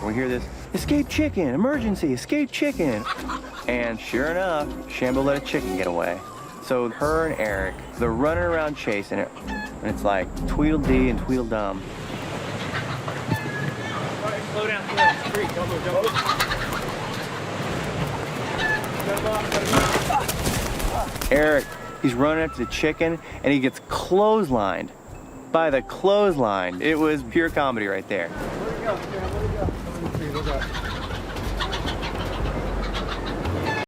We hear this, escape chicken, emergency, escape chicken. And sure enough, Shambo let a chicken get away. So her and Eric, they're running around chasing it. And it's like Tweedledee and Tweedledum. All right, slow down, street. Don't move, don't move. Eric, he's running after the chicken and he gets clotheslined by the clothesline. It was pure comedy right there. Where'd he go? Where'd he go? Look up.